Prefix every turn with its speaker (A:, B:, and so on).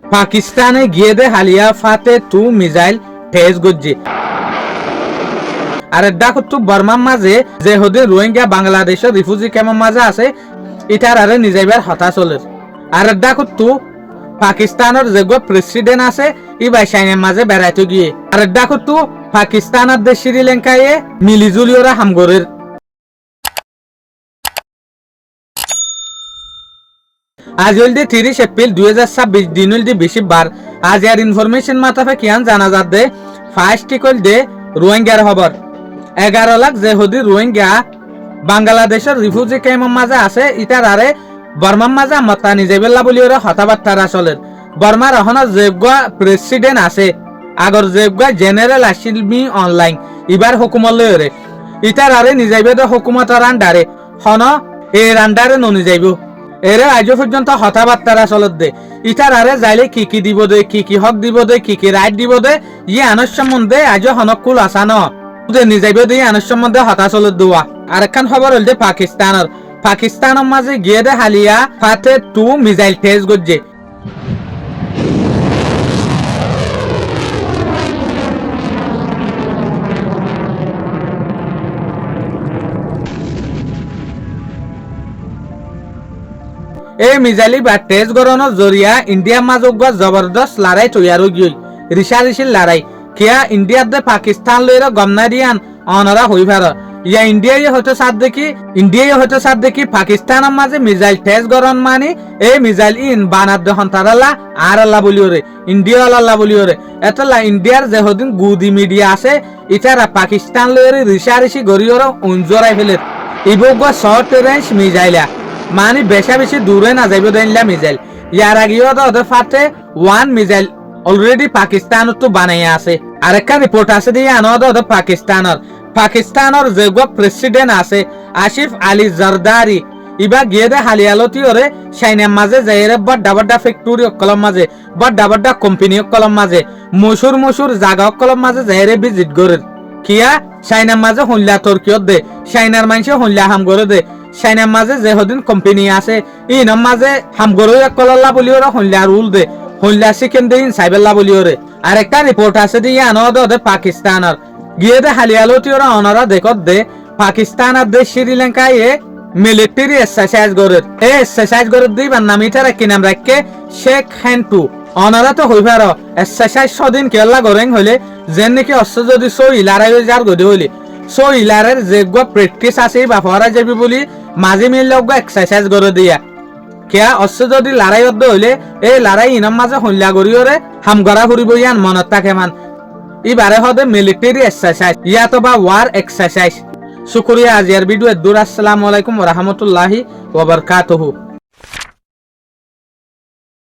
A: পাকিস্তানে গিয়ে দে হালিয়া ফাতে two missile ঠেস গজ্জি আর দেখো তো বর্মার মাঝে যে হদে রোহিঙ্গা বাংলাদেশের রিফিউজি ক্যাম্পের মাঝে আছে ইটার আরে নিজেবার হতাশ হলে আর দেখো তো পাকিস্তানের যে প্রেসিডেন্ট আছে ই বাইসাইনের মাঝে বেড়াইতে গিয়ে আর দেখো তো পাকিস্তানের দেশ শ্রীলঙ্কায় মিলিজুলি ওরা হামগরের আজ হলদি 30 এপ্রিল 2026 দিন হলদি বেশি বার আজ এর ইনফরমেশন মাতাফে কিয়ান জানা যাচ্ছে ফার্স্ট টিকল দে রোহিঙ্গার খবর 11 লাখ যে হদি রোহিঙ্গা বাংলাদেশের রিফিউজি ক্যাম্পের মাঝে আছে ইটার আরে বর্মার মাঝে মতা নিজেবেলা বলি ওরা হতাবার্তার আসলের বর্মার এখনো যেগা প্রেসিডেন্ট আছে আগর যেগা জেনারেল আসিলমি অনলাইন এবার হুকুমত লয়রে ইটার আরে নিজেবে হুকুমতের আন্ডারে হন এর আন্ডারে ননি যাইব এরে আজ পর্যন্ত হতাবার্তার আসলত দে ইটার আরে যাইলে কি কি দিব দে কি কি হক দিব দে কি কি রাইট দিব দে ই আনস সম্বন্ধে আজ হনকুল আসা ন নিজেবে দে আনস সম্বন্ধে হতাশলত দেওয়া আরেকখান খবর হল যে পাকিস্তানের মাঝে গিয়ে দে হালিয়া ফাতে টু মিসাইল টেস্ট করছে এই মিসাইলি বা টেস্ট গড়ানোর জরিয়া ইন্ডিয়ার মাজত জবরদস্ত লড়াই তৈয়ার গিয়ে রিসারিসির লড়াই কিয়া ইন্ডিয়ার দে পাকিস্তান লইরা গমনা দিয়ান অনরা হই ফার ইয়া ইন্ডিয়াই হয়তো সাথ দেখি পাকিস্তানের মাঝে মিসাইল টেস্ট গড়ন মানে এই মিসাইল ইন বানার দহন তারাল্লা আর আল্লাহ বলি ওরে ইন্ডিয়া আল্লাহ বলি ওরে এতলা ইন্ডিয়ার যে হদিন গুদি মিডিয়া আছে ইতারা পাকিস্তান লইরে রিসারিসি গড়িওর উঞ্জরাই ফেলে ইবুগ শর্ট রেঞ্জ মিসাইলা মানে বেশি দূরে না যাইব দেনলা মিসাইল ইয়ার আগেও তো ওদের ফাটে ওয়ান মিসাইল অলরেডি পাকিস্তানত তো বানাই আছে আরেকটা রিপোর্ট আছে দিয়ে আনো ওদের পাকিস্তানের যে প্রেসিডেন্ট আছে আসিফ আলী জারদারি ইবা গিয়ে দে হালিয়ালতি ওরে সাইনার মাঝে যাইরে বড় ফ্যাক্টরি অকলম মাঝে বড় কোম্পানি অকলম মাঝে মশুর জায়গা অকলম মাঝে যাইরে ভিজিট করে কিয়া সাইনার মাঝে হল্লা তর্কিয়ত দে সাইনার মানুষে হল্লা হাম করে দে সাইনার মাঝে যে হদিন কোম্পানি আছে ইনম মাঝে হামগরো কলল্লা বলি ওরা হল্লা রুল দে হল্লা চিকেন দে ইন সাইবেল্লা বলি ওরে আরেকটা রিপোর্ট আছে দিয়ে আনো ওদের পাকিস্তানের গিয়ে দে হালিয়ালতি ওরা অনারা দেখত দে পাকিস্তানের দেশ শ্রীলঙ্কায় মিলিটারি এক্সারসাইজ করে এই এক্সারসাইজ করে দিবার নাম ইটার কি নাম রাখকে শেখ হ্যান্টু অনারা তো হই পার এক্সারসাইজ সদিন কেলা গরেং হইলে যেন নাকি অস্ত্র যদি সই লড়াই যার গদি হইলে সই লারের যে প্র্যাকটিস আছে বা ফরা যাবি বলি মাঝে মিললে এক্সারসাইজ করে দিয়া কেয়া অস্ত্র যদি লড়াই অর্ধ হইলে এই লড়াই ইনাম মাঝে হল্লা করিওরে হামগরা ফুরিব ইয়ান মনত থাকে মান ইবারে হদে মিলিটারি এক্সারসাইজ ইয়াতো বা ওয়ার এক্সারসাইজ শুকরিয়া আজিয়ার ভিডিও দূর আসসালামু আলাইকুম ওয়া রাহমাতুল্লাহি ওয়া বারাকাতুহু।